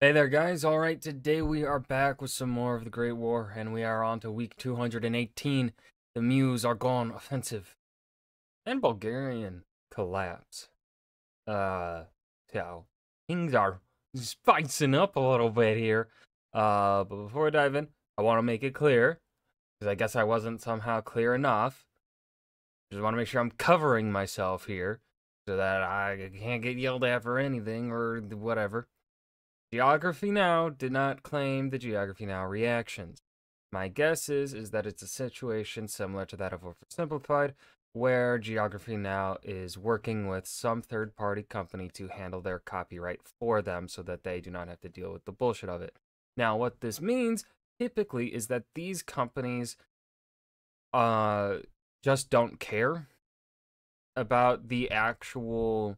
Hey there, guys. All right, today we are back with some more of the Great War, and we are on to week 218, the Meuse-Argonne offensive and Bulgarian collapse. Uh, so things are spicing up a little bit here. But before we dive in, I want to make it clear, because I guess I wasn't somehow clear enough. Just want to make sure I'm covering myself here, so that I can't get yelled at for anything or whatever. Geography Now did not claim the Geography Now reactions. My guess is that it's a situation similar to that of Oversimplified, where Geography Now is working with some third-party company to handle their copyright for them so that they do not have to deal with the bullshit of it. Now, what this means typically is that these companies uh just don't care about the actual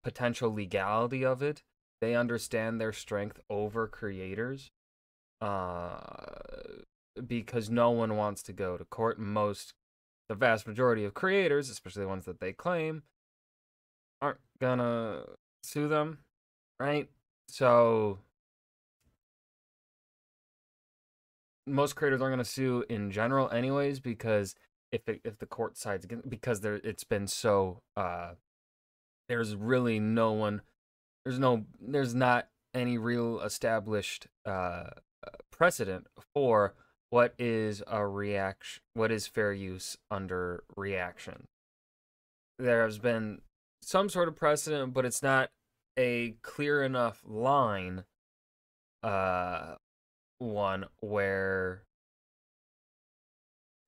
potential legality of it. They understand their strength over creators, uh, because no one wants to go to court. The vast majority of creators, especially the ones that they claim, aren't gonna sue them, right? So most creators aren't gonna sue in general, anyways, because if the court sides against, because it's been so there's really no one there's not any real established precedent for what is fair use under reaction. There has been some sort of precedent, but it's not a clear enough line, uh one where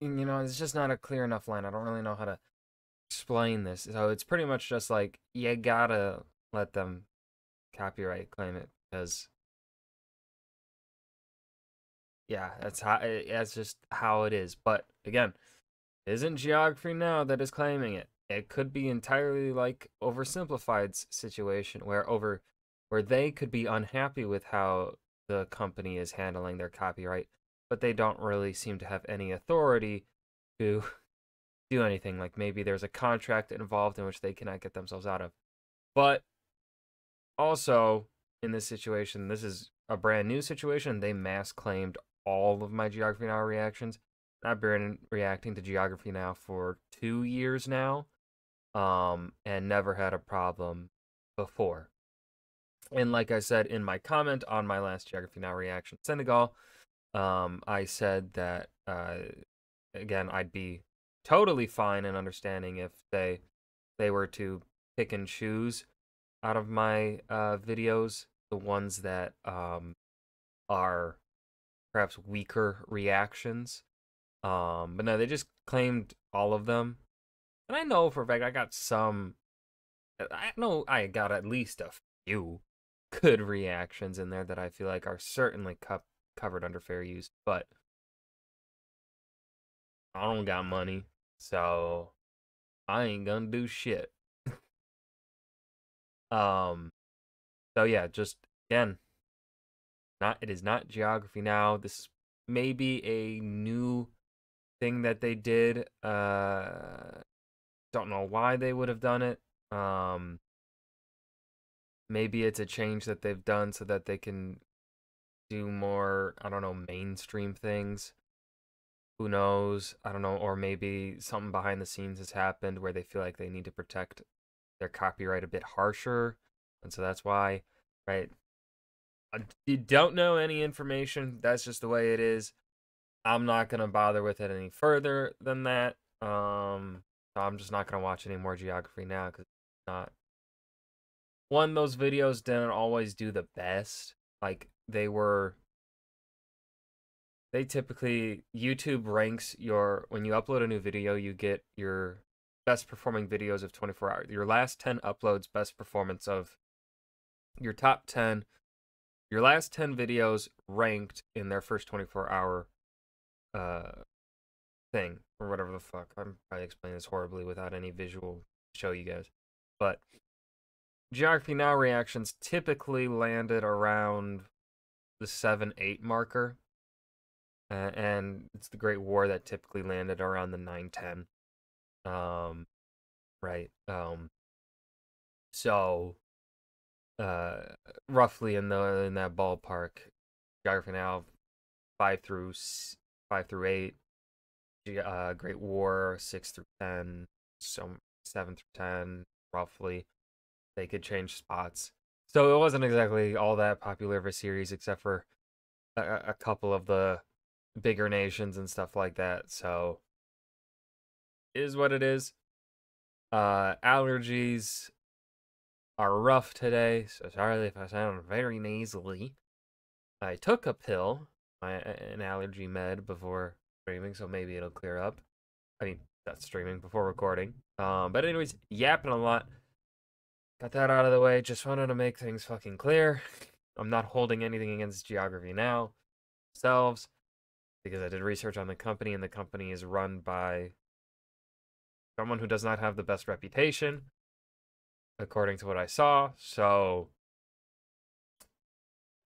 it's just not a clear enough line. I don't really know how to explain this. So it's pretty much just like you gotta let them copyright claim it because yeah, that's just how it is. But again, it isn't Geography Now that is claiming it. It could be entirely like Oversimplified's situation where they could be unhappy with how the company is handling their copyright, but they don't really seem to have any authority to do anything. Like maybe there's a contract involved in which they cannot get themselves out of. But also, in this situation, this is a brand new situation. They mass claimed all of my Geography Now reactions. I've been reacting to Geography Now for 2 years now, and never had a problem before. And like I said in my comment on my last Geography Now reaction, Senegal, I said that again, I'd be totally fine and understanding if they were to pick and choose out of my videos, the ones that are perhaps weaker reactions. But no, they just claimed all of them. And I know for a fact I know I got at least a few good reactions in there that I feel like are certainly covered under fair use. But I don't got money, so I ain't gonna do shit. Um, so yeah, just again, it is not Geography Now. This is maybe a new thing that they did. Don't know why they would have done it. Maybe it's a change that they've done so that they can do more, I don't know, mainstream things. Who knows? I don't know. Or maybe something behind the scenes has happened where they feel like they need to protect their copyright a bit harsher. And so that's why, right? You don't know any information. That's just the way it is. I'm not gonna bother with it any further than that. So I'm just not gonna watch any more Geography Now because it's not one. Those videos didn't always do the best. Like they typically YouTube ranks your when you upload a new video, you get your best performing videos of 24 hours. Your last 10 uploads, best performance of your top 10, your last 10 videos ranked in their first 24-hour uh thing or whatever the fuck. I'm probably explaining this horribly without any visual to show you guys. But Geography Now reactions typically landed around the 7-8 marker. And it's the Great War that typically landed around the 9-10. Right. So uh, roughly in that ballpark. Geography Now 5 through 8. Great War 6 through 10. Some 7 through 10, roughly. They could change spots, so it wasn't exactly all that popular of a series, except for a couple of the bigger nations and stuff like that. So, it is what it is. Allergies are rough today, so sorry if I sound very nasally. I took a pill, an allergy med, before streaming, so maybe it'll clear up. I mean, that's streaming before recording. But anyways, yapping a lot. Got that out of the way. Just wanted to make things fucking clear. I'm not holding anything against Geography Now themselves, because I did research on the company, and the company is run by someone who does not have the best reputation, according to what I saw. So,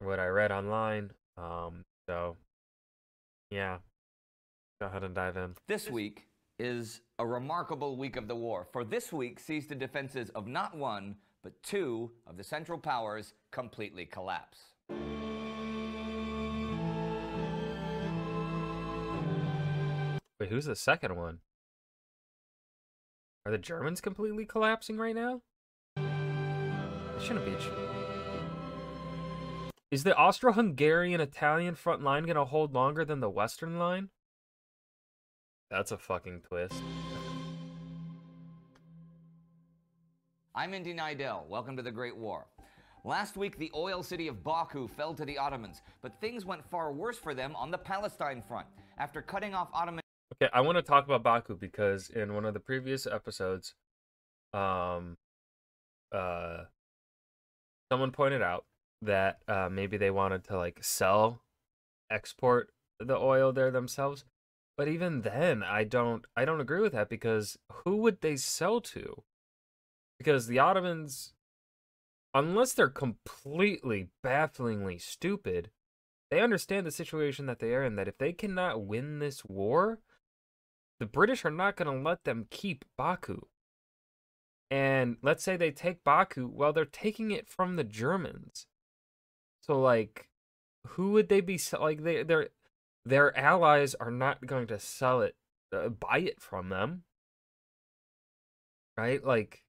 what I read online. So, yeah. Go ahead and dive in. This week is a remarkable week of the war, for this week sees the defenses of not one, but two of the Central Powers completely collapse. Wait, who's the second one? Are the Germans completely collapsing right now? It shouldn't be. Is the Austro-Hungarian-Italian front line gonna hold longer than the Western line? That's a fucking twist. I'm Indy Nidell. Welcome to the Great War. Last week, the oil city of Baku fell to the Ottomans, but things went far worse for them on the Palestine front. After cutting off Ottoman... Okay, I want to talk about Baku because in one of the previous episodes, someone pointed out that maybe they wanted to like export the oil there themselves. But even then, I don't agree with that, because who would they sell to? Because the Ottomans, unless they're completely bafflingly stupid, they understand the situation that they are in, that if they cannot win this war, the British are not going to let them keep Baku. And let's say they take Baku, well, they're taking it from the Germans. So, like, who would they be? Like, their allies are not going to sell it, buy it from them, right? Like,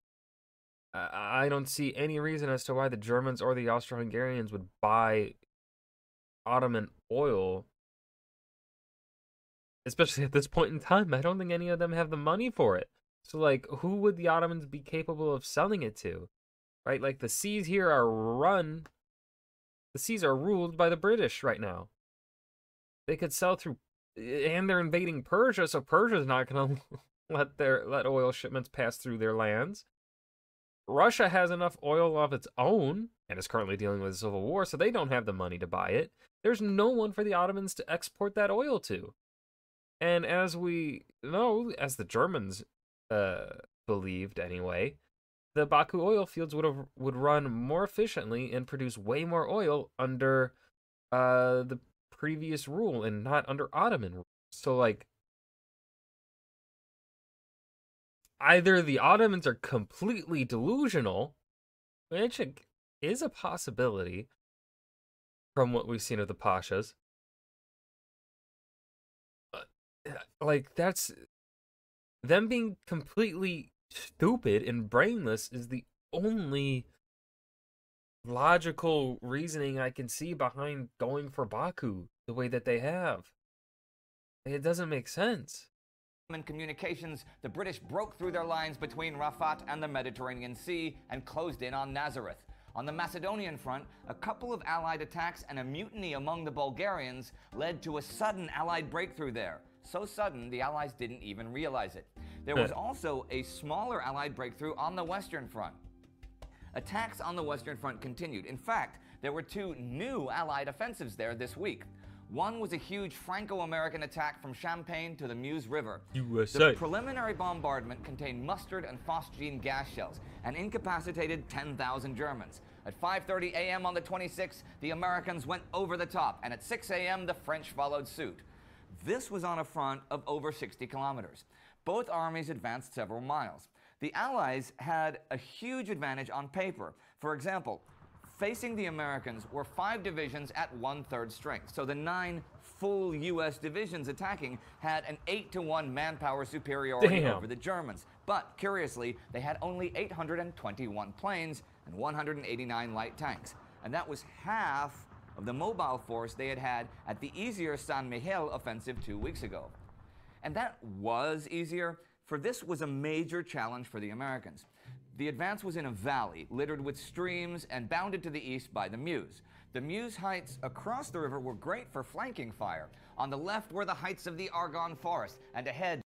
I don't see any reason as to why the Germans or the Austro-Hungarians would buy Ottoman oil, especially at this point in time. I don't think any of them have the money for it. So, like, who would the Ottomans be capable of selling it to, right? Like, the seas here are ruled by the British right now. They could sell through, and they're invading Persia, so Persia's not going to let oil shipments pass through their lands. Russia has enough oil of its own and is currently dealing with a civil war, so they don't have the money to buy it. There's no one for the Ottomans to export that oil to. And as we know, as the Germans believed anyway, the Baku oil fields would run more efficiently and produce way more oil under the previous rule and not under Ottoman rule. So, like, either the Ottomans are completely delusional, which is a possibility from what we've seen of the Pashas. Like, that's them being completely stupid and brainless is the only logical reasoning I can see behind going for Baku the way that they have. It doesn't make sense. In communications, the British broke through their lines between Rafat and the Mediterranean Sea and closed in on Nazareth. On the Macedonian front, a couple of Allied attacks and a mutiny among the Bulgarians led to a sudden Allied breakthrough there. So sudden, the Allies didn't even realize it. There was also a smaller Allied breakthrough on the Western front. Attacks on the Western front continued. In fact, there were two new Allied offensives there this week. One was a huge Franco-American attack from Champagne to the Meuse River. USA. The preliminary bombardment contained mustard and phosgene gas shells and incapacitated 10,000 Germans. At 5:30 a.m. on the 26th, the Americans went over the top, and at 6 a.m. the French followed suit. This was on a front of over 60 kilometers. Both armies advanced several miles. The Allies had a huge advantage on paper. For example, Facing the Americans were 5 divisions at 1/3 strength, so the 9 full U.S. divisions attacking had an 8-to-1 manpower superiority over the Germans. But, curiously, they had only 821 planes and 189 light tanks. And that was half of the mobile force they had at the easier San Miguel offensive 2 weeks ago. And that was easier, for this was a major challenge for the Americans. The advance was in a valley littered with streams and bounded to the east by the Meuse. The Meuse heights across the river were great for flanking fire. On the left were the heights of the Argonne forest, and ahead...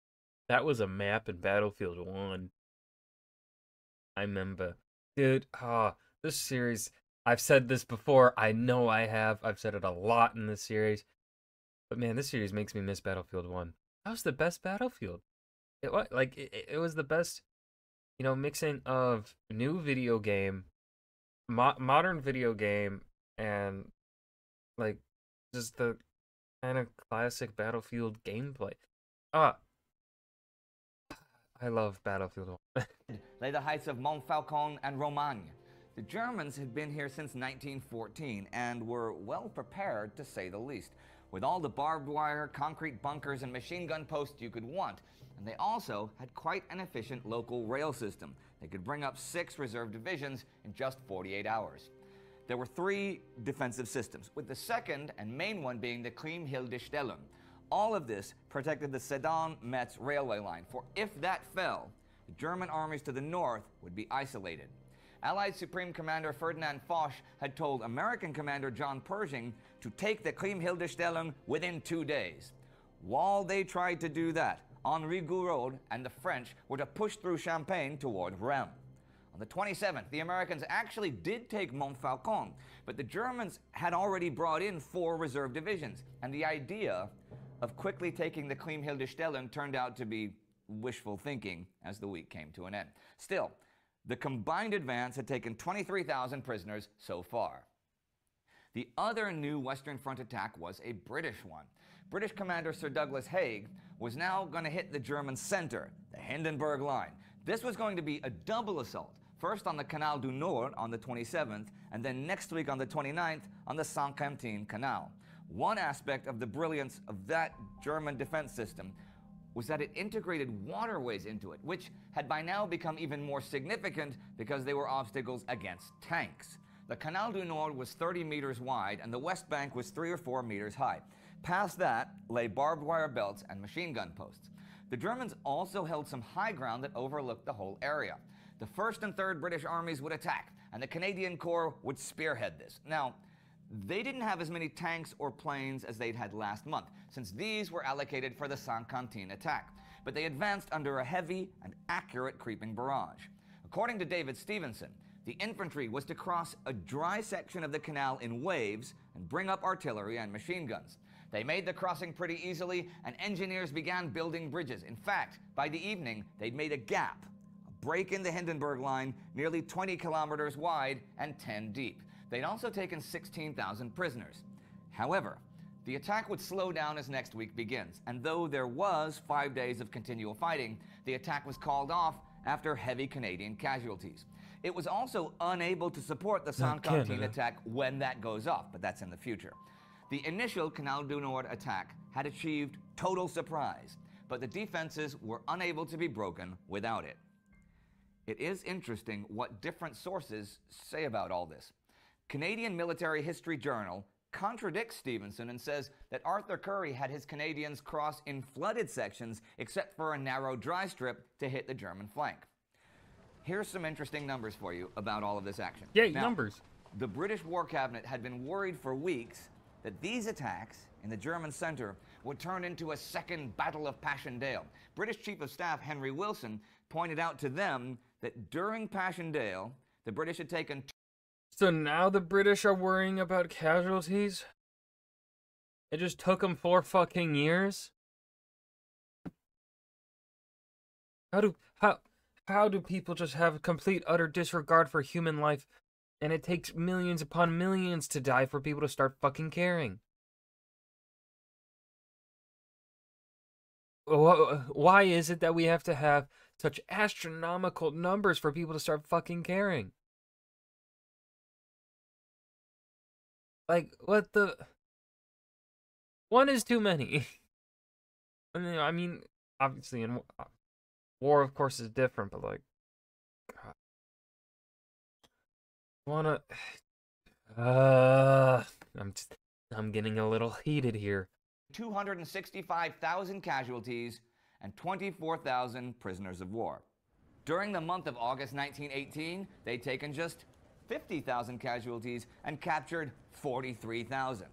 That was a map in Battlefield 1. I remember. Dude, this series, I've said this before, I know I have. I've said it a lot in this series. But man, this series makes me miss Battlefield 1. That was the best Battlefield. It was, like, it was the best, you know, mixing of new video game, modern video game, and, like, just the kind of classic Battlefield gameplay. I love Battlefield 1. lay the heights of Montfaucon and Romagne. The Germans had been here since 1914 and were well prepared, to say the least, with all the barbed wire, concrete bunkers, and machine gun posts you could want. And they also had quite an efficient local rail system. They could bring up 6 reserve divisions in just 48 hours. There were 3 defensive systems, with the second and main one being the Kriemhilde-Stellung. All of this protected the Sedan-Metz railway line, for if that fell, the German armies to the north would be isolated. Allied Supreme Commander Ferdinand Foch had told American Commander John Pershing to take the Kriemhilde-Stellung within 2 days. While they tried to do that, Henri Gouraud and the French were to push through Champagne toward Rheims. On the 27th, the Americans actually did take Montfaucon, but the Germans had already brought in 4 reserve divisions, and the idea of quickly taking the Kriemhilde-Stellung turned out to be wishful thinking as the week came to an end. Still, the combined advance had taken 23,000 prisoners so far. The other new Western Front attack was a British one. British Commander Sir Douglas Haig was now going to hit the German center, the Hindenburg Line. This was going to be a double assault, first on the Canal du Nord on the 27th, and then next week on the 29th on the Saint-Quentin Canal. One aspect of the brilliance of that German defense system was that it integrated waterways into it, which had by now become even more significant because they were obstacles against tanks. The Canal du Nord was 30 meters wide, and the West Bank was 3 or 4 meters high. Past that lay barbed wire belts and machine gun posts. The Germans also held some high ground that overlooked the whole area. The 1st and 3rd British armies would attack, and the Canadian Corps would spearhead this. Now, they didn't have as many tanks or planes as they'd had last month, since these were allocated for the Saint-Quentin attack. But they advanced under a heavy and accurate creeping barrage. According to David Stevenson, the infantry was to cross a dry section of the canal in waves and bring up artillery and machine guns. They made the crossing pretty easily, and engineers began building bridges. In fact, by the evening, they'd made a gap, a break in the Hindenburg Line, nearly 20 kilometers wide and 10 deep. They'd also taken 16,000 prisoners. However, the attack would slow down as next week begins, and though there was 5 days of continual fighting, the attack was called off after heavy Canadian casualties. It was also unable to support the Saint-Quentin attack when that goes off, but that's in the future. The initial Canal du Nord attack had achieved total surprise, but the defenses were unable to be broken without it. It is interesting what different sources say about all this. Canadian Military History Journal contradicts Stevenson and says that Arthur Currie had his Canadians cross in flooded sections except for a narrow dry strip to hit the German flank. Here's some interesting numbers for you about all of this action. Yay, now, numbers. The British War Cabinet had been worried for weeks that these attacks in the German center would turn into a second Battle of Passchendaele. British Chief of Staff Henry Wilson pointed out to them that during Passchendaele, the British had taken... So now the British are worrying about casualties? It just took them 4 fucking years? How do people just have complete utter disregard for human life, and it takes millions upon millions to die for people to start fucking caring? Why is it that we have to have such astronomical numbers for people to start fucking caring? Like, what the? One is too many. I mean, obviously, in war, of course, is different, but like, God, wanna. Uh, I'm getting a little heated here. 265,000 casualties and 24,000 prisoners of war. During the month of August 1918, they'd taken just 50,000 casualties and captured 43,000.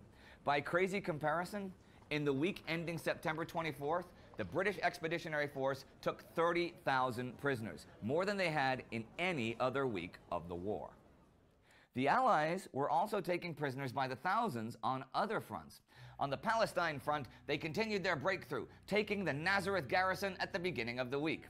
By crazy comparison, in the week ending September 24th, the British Expeditionary Force took 30,000 prisoners, more than they had in any other week of the war. The Allies were also taking prisoners by the thousands on other fronts. On the Palestine front, they continued their breakthrough, taking the Nazareth garrison at the beginning of the week.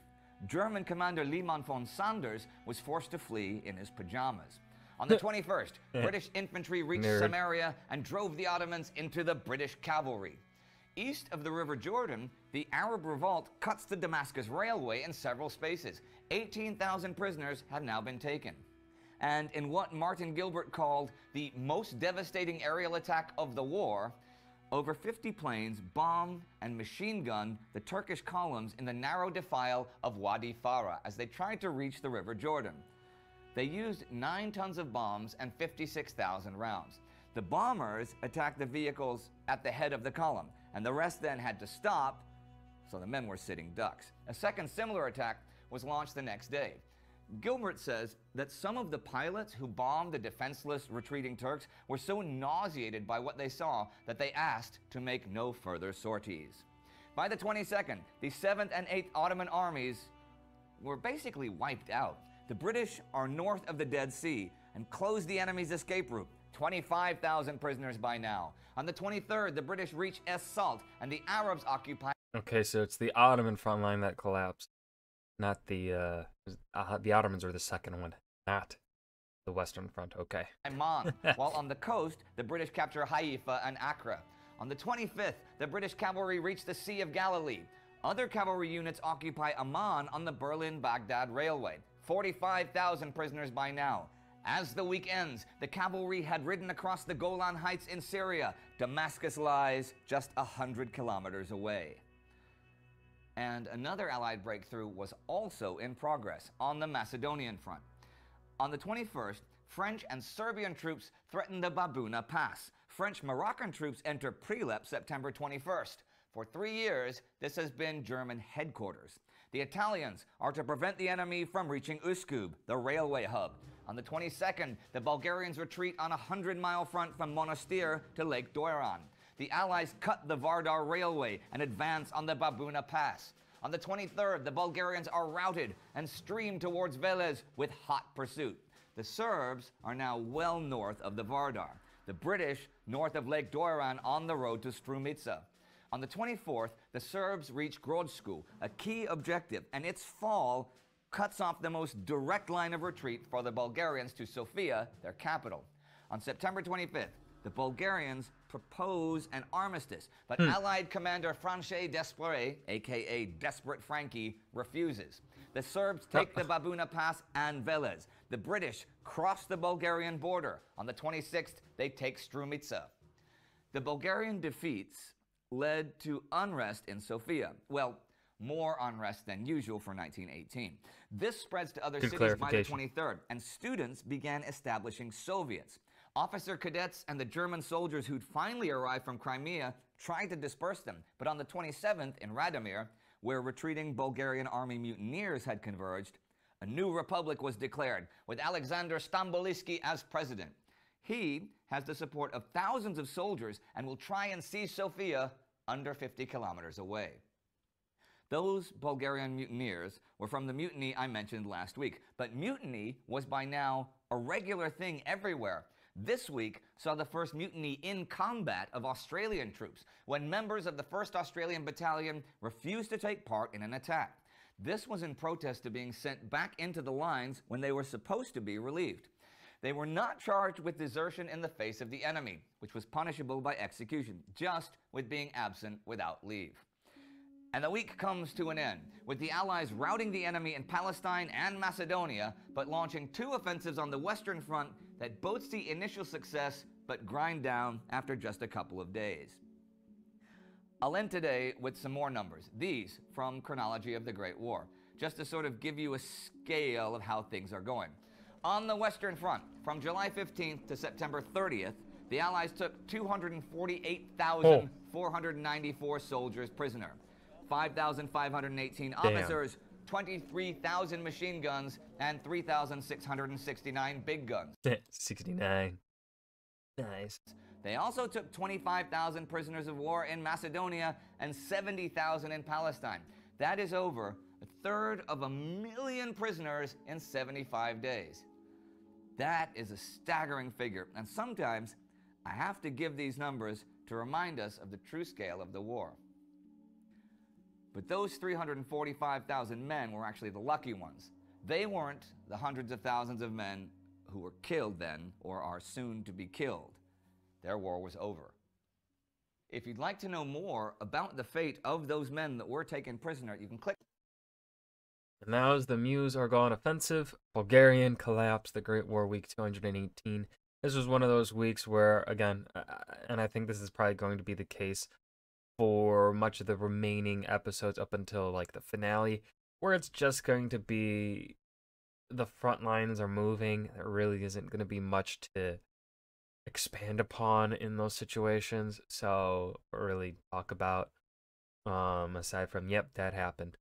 German commander Liman von Sanders was forced to flee in his pajamas. On the 21st, British infantry reached Samaria and drove the Ottomans into the British cavalry. East of the River Jordan, the Arab revolt cuts the Damascus railway in several spaces. 18,000 prisoners have now been taken. And in what Martin Gilbert called the most devastating aerial attack of the war, over 50 planes bombed and machine gunned the Turkish columns in the narrow defile of Wadi Farah as they tried to reach the River Jordan. They used 9 tons of bombs and 56,000 rounds. The bombers attacked the vehicles at the head of the column, and the rest then had to stop, so the men were sitting ducks. A second similar attack was launched the next day. Gilbert says that some of the pilots who bombed the defenseless retreating Turks were so nauseated by what they saw that they asked to make no further sorties. By the 22nd, the 7th and 8th Ottoman armies were basically wiped out. The British are north of the Dead Sea and closed the enemy's escape route. 25,000 prisoners by now. On the 23rd, the British reach Es Salt and the Arabs occupy. Okay, so it's the Ottoman front line that collapsed. Not the Ottomans were the second one, not the Western Front. Okay. Amman, while on the coast, the British capture Haifa and Accra. On the 25th, the British cavalry reached the Sea of Galilee. Other cavalry units occupy Amman on the Berlin-Baghdad railway. 45,000 prisoners by now. As the week ends, the cavalry had ridden across the Golan Heights in Syria. Damascus lies just 100 kilometers away. And another Allied breakthrough was also in progress on the Macedonian front. On the 21st, French and Serbian troops threatened the Babuna Pass. French-Moroccan troops enter Prilep September 21st. For 3 years, this has been German headquarters. The Italians are to prevent the enemy from reaching Uskub, the railway hub. On the 22nd, the Bulgarians retreat on a 100-mile front from Monastir to Lake Doiran. The Allies cut the Vardar railway and advance on the Babuna Pass. On the 23rd, the Bulgarians are routed and stream towards Velez with hot pursuit. The Serbs are now well north of the Vardar. The British north of Lake Doiran on the road to Strumica. On the 24th, the Serbs reach Grodsku, a key objective, and its fall cuts off the most direct line of retreat for the Bulgarians to Sofia, their capital. On September 25th, the Bulgarians propose an armistice, but Allied commander Franche Desprez, aka Desperate Frankie, refuses. The Serbs take the Babuna Pass and Velez. The British cross the Bulgarian border. On the 26th, they take Strumica. The Bulgarian defeats led to unrest in Sofia. Well, more unrest than usual for 1918. This spreads to other cities by the 23rd, and students began establishing Soviets. Officer cadets and the German soldiers who'd finally arrived from Crimea tried to disperse them, but on the 27th in Radomir, where retreating Bulgarian army mutineers had converged, a new republic was declared, with Alexander Stambolisky as president. He has the support of thousands of soldiers and will try and seize Sofia under 50 kilometers away. Those Bulgarian mutineers were from the mutiny I mentioned last week, but mutiny was by now a regular thing everywhere. This week saw the first mutiny in combat of Australian troops, when members of the 1st Australian Battalion refused to take part in an attack. This was in protest to being sent back into the lines when they were supposed to be relieved. They were not charged with desertion in the face of the enemy, which was punishable by execution, just with being absent without leave. And the week comes to an end, with the Allies routing the enemy in Palestine and Macedonia, but launching 2 offensives on the Western Front that both see initial success but grind down after just a couple of days. I'll end today with some more numbers, these from Chronology of the Great War, just to sort of give you a scale of how things are going. On the Western Front, from July 15th to September 30th, the Allies took 248,494 soldiers prisoner, 5,518 officers, 23,000 machine guns, and 3,669 big guns. 69. Nice. They also took 25,000 prisoners of war in Macedonia and 70,000 in Palestine. That is over a third of 1,000,000 prisoners in 75 days. That is a staggering figure, and sometimes I have to give these numbers to remind us of the true scale of the war. But those 345,000 men were actually the lucky ones. They weren't the hundreds of thousands of men who were killed then or are soon to be killed. Their war was over. If you'd like to know more about the fate of those men that were taken prisoner, you can click. And that was the Meuse-Argonne offensive. Bulgarian collapsed, the Great War, week 218. This was one of those weeks where, again, and I think this is probably going to be the case for much of the remaining episodes up until like the finale, where it's just going to be the front lines are moving. There really isn't going to be much to expand upon in those situations, so really talk about aside from yep, that happened.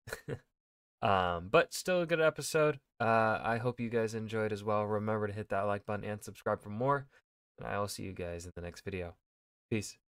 But still a good episode. I hope you guys enjoyed as well. Remember to hit that like button and subscribe for more, and I will see you guys in the next video. Peace.